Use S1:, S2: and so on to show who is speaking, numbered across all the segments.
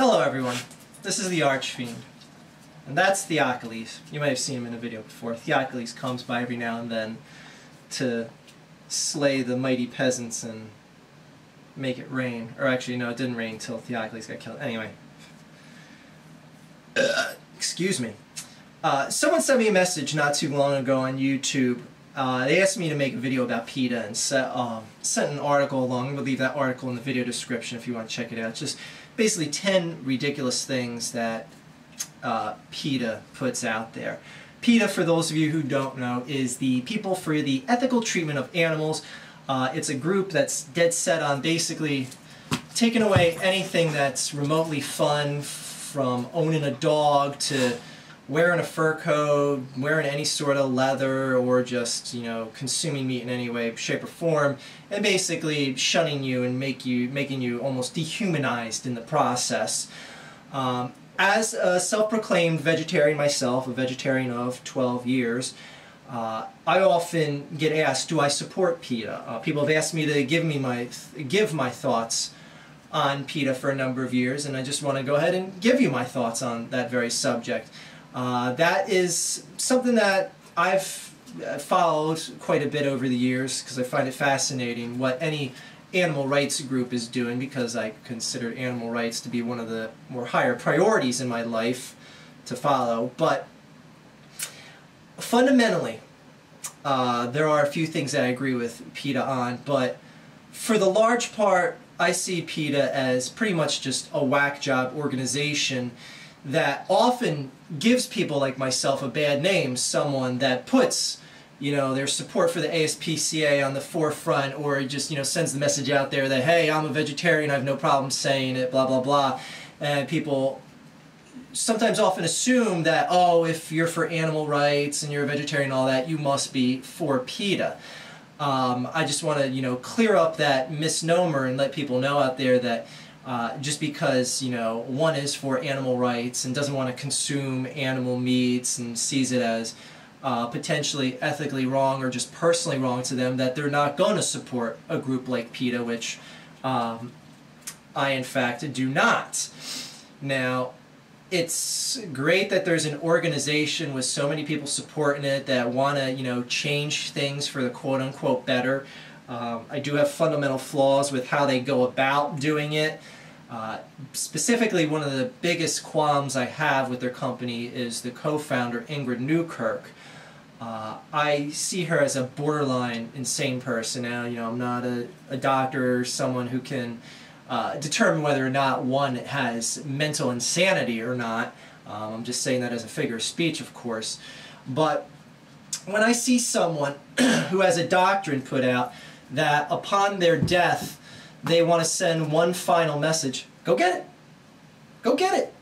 S1: Hello everyone, this is the Archfiend, and that's Theocles. You might have seen him in a video before. Theocles comes by every now and then to slay the mighty peasants and make it rain. Or actually, no, it didn't rain until Theocles got killed. Anyway. Excuse me. Someone sent me a message not too long ago on YouTube. They asked me to make a video about PETA and sent an article along. I'm going to leave that article in the video description if you want to check it out. It's just basically 10 ridiculous things that PETA puts out there. PETA, for those of you who don't know, is the People for the Ethical Treatment of Animals. It's a group that's dead set on basically taking away anything that's remotely fun, from owning a dog to wearing a fur coat, wearing any sort of leather, or just, you know, consuming meat in any way, shape, or form, and basically shunning you and making you almost dehumanized in the process. As a self-proclaimed vegetarian myself, a vegetarian of 12 years, I often get asked, do I support PETA? People have asked me to give my thoughts on PETA for a number of years, and I just want to go ahead and give you my thoughts on that very subject. That is something that I've followed quite a bit over the years because I find it fascinating what any animal rights group is doing, because I consider animal rights to be one of the more higher priorities in my life to follow. But fundamentally, there are a few things that I agree with PETA on, but for the large part, I see PETA as pretty much just a whack job organization that often gives people like myself a bad name, someone that puts, you know, their support for the ASPCA on the forefront, or just, you know, sends the message out there that, hey, I'm a vegetarian, I have no problem saying it, blah, blah, blah. And people sometimes often assume that, oh, if you're for animal rights and you're a vegetarian and all that, you must be for PETA. I just want to, you know, clear up that misnomer and let people know out there that just because, you know, one is for animal rights and doesn't want to consume animal meats and sees it as potentially ethically wrong or just personally wrong to them, that they're not going to support a group like PETA, which I in fact do not. Now, it's great that there's an organization with so many people supporting it that want to, you know, change things for the quote-unquote better. I do have fundamental flaws with how they go about doing it. Specifically, one of the biggest qualms I have with their company is the co-founder, Ingrid Newkirk. I see her as a borderline insane person. Now, you know, I'm not a doctor or someone who can determine whether or not one has mental insanity or not. I'm just saying that as a figure of speech, of course. But when I see someone who has a doctrine put out that upon their death they want to send one final message, go get it. Go get it.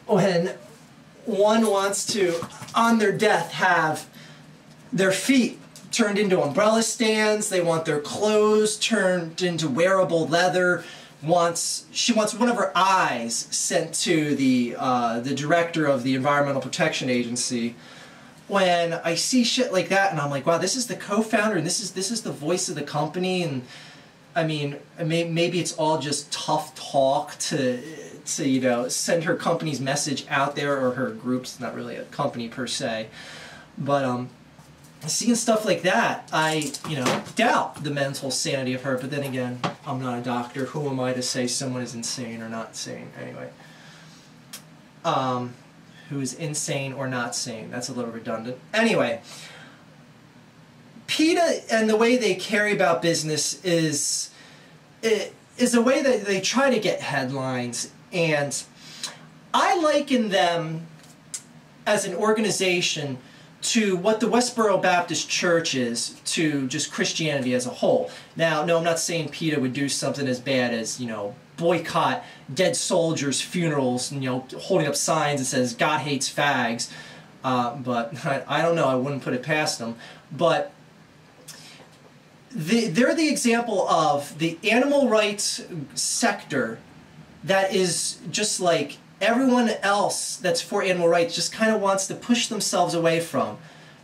S1: When one wants to, on their death, have their feet turned into umbrella stands, they want their clothes turned into wearable leather, she wants one of her eyes sent to the director of the Environmental Protection Agency. When I see shit like that, and I'm like, wow, this is the co-founder, and this is the voice of the company, and I mean, maybe it's all just tough talk to you know, send her company's message out there, or her group's not really a company per se, but seeing stuff like that, I, you know, doubt the mental sanity of her. But then again, I'm not a doctor. Who am I to say someone is insane or not sane? Anyway, who is insane or not sane? That's a little redundant. Anyway, PETA and the way they carry about business is a way that they try to get headlines, and I liken them as an organization to what the Westboro Baptist Church is to just Christianity as a whole. Now, no, I'm not saying PETA would do something as bad as, you know, boycott dead soldiers' funerals and, you know, holding up signs that says God hates fags. But I don't know, I wouldn't put it past them. But they're the example of the animal rights sector that is just like everyone else that's for animal rights just kind of wants to push themselves away from.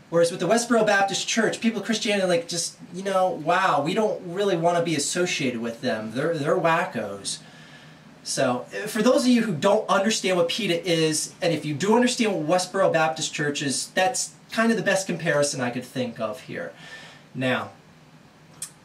S1: Whereas with the Westboro Baptist Church, people of Christianity are like, just, you know, wow, we don't really want to be associated with them. They're wackos. So, for those of you who don't understand what PETA is, and if you do understand what Westboro Baptist Church is, that's kind of the best comparison I could think of here. Now,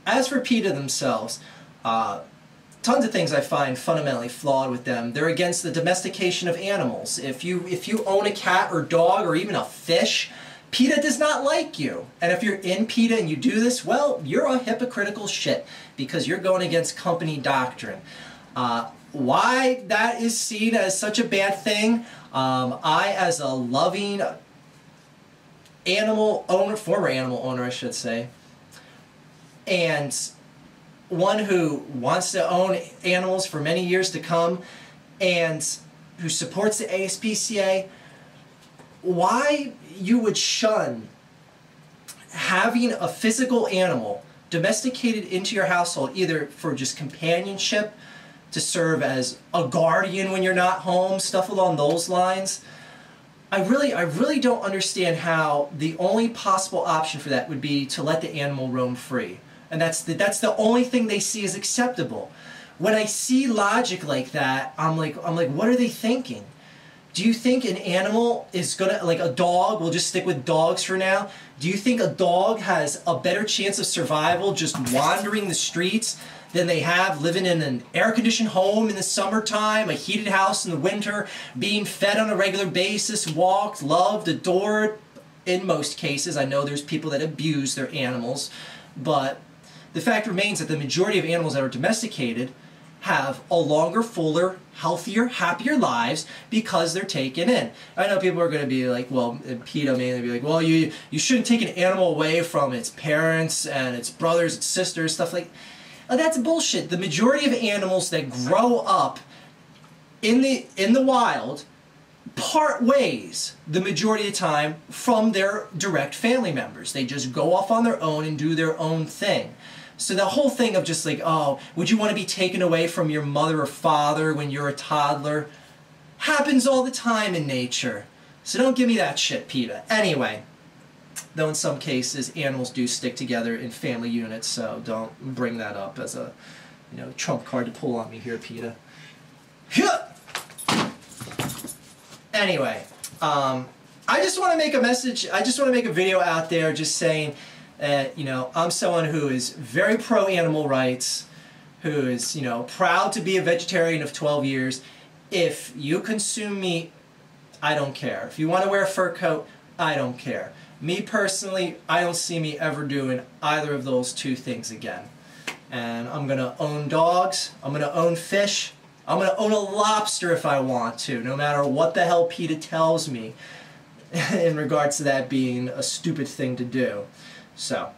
S1: as for PETA themselves, tons of things I find fundamentally flawed with them. They're against the domestication of animals. If you own a cat or dog or even a fish, PETA does not like you. And if you're in PETA and you do this, well, you're a hypocritical shit because you're going against company doctrine. Why that is seen as such a bad thing, I, as a loving animal owner, former animal owner I should say, and one who wants to own animals for many years to come and who supports the ASPCA, why you would shun having a physical animal domesticated into your household, either for just companionship, to serve as a guardian when you're not home, stuff along those lines. I really don't understand how the only possible option for that would be to let the animal roam free. And that's the only thing they see as acceptable. When I see logic like that, I'm like, what are they thinking? Do you think an animal is gonna, like a dog, we'll just stick with dogs for now, do you think a dog has a better chance of survival just wandering the streets than they have living in an air-conditioned home in the summertime, a heated house in the winter, being fed on a regular basis, walked, loved, adored? In most cases, I know there's people that abuse their animals, but the fact remains that the majority of animals that are domesticated have a longer, fuller, healthier, happier lives because they're taken in. I know people are going to be like, well, PETA mainly be like, well, you shouldn't take an animal away from its parents and its brothers, its sisters, stuff like. That's bullshit. The majority of animals that grow up in the wild part ways the majority of the time from their direct family members. They just go off on their own and do their own thing. So the whole thing of just like, oh, would you want to be taken away from your mother or father when you're a toddler? Happens all the time in nature. So don't give me that shit, PETA. Anyway, though in some cases animals do stick together in family units, so don't bring that up as a, you know, trump card to pull on me here, PETA. Anyway, I just want to make a message, I just want to make a video out there just saying that, you know, I'm someone who is very pro animal rights, who is, you know, proud to be a vegetarian of 12 years. If you consume meat, I don't care. If you want to wear a fur coat, I don't care. Me personally, I don't see me ever doing either of those two things again. And I'm going to own dogs, I'm going to own fish, I'm going to own a lobster if I want to, no matter what the hell PETA tells me in regards to that being a stupid thing to do. So,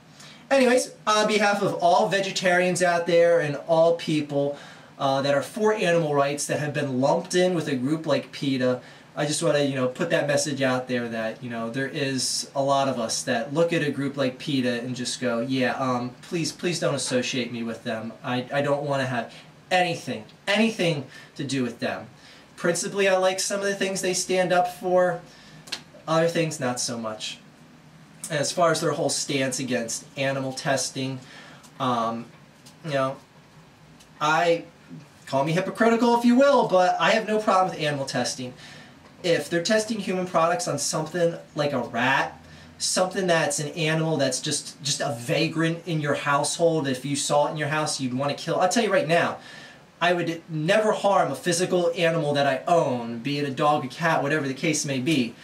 S1: anyways, on behalf of all vegetarians out there and all people that are for animal rights that have been lumped in with a group like PETA, I just want to, you know, put that message out there that, you know, there is a lot of us that look at a group like PETA and just go, yeah, please don't associate me with them. I don't want to have anything to do with them. Principally, I like some of the things they stand up for. Other things, not so much. And as far as their whole stance against animal testing, you know, call me hypocritical if you will, but I have no problem with animal testing. If they're testing human products on something like a rat, something that's an animal that's just a vagrant in your household, if you saw it in your house, you'd want to kill. I'll tell you right now, I would never harm a physical animal that I own, be it a dog, a cat, whatever the case may be.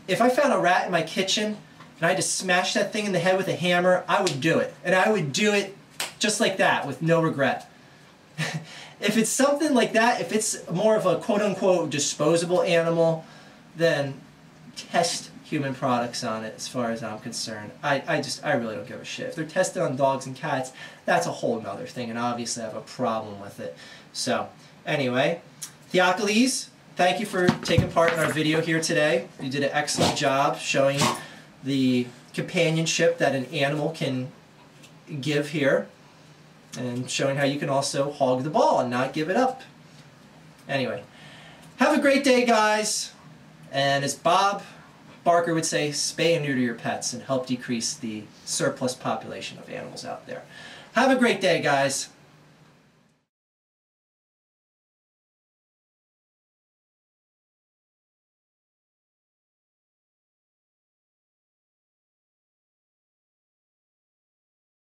S1: If I found a rat in my kitchen and I had to smash that thing in the head with a hammer, I would do it. And I would do it just like that, with no regret. If it's something like that, if it's more of a quote-unquote disposable animal, then test human products on it as far as I'm concerned. I really don't give a shit. If they're tested on dogs and cats, that's a whole nother thing, and obviously I have a problem with it. So, anyway, Theocles, thank you for taking part in our video here today. You did an excellent job showing the companionship that an animal can give here, and showing how you can also hog the ball and not give it up. Anyway, have a great day, guys. And as Bob Barker would say, spay and neuter your pets and help decrease the surplus population of animals out there. Have a great day, guys.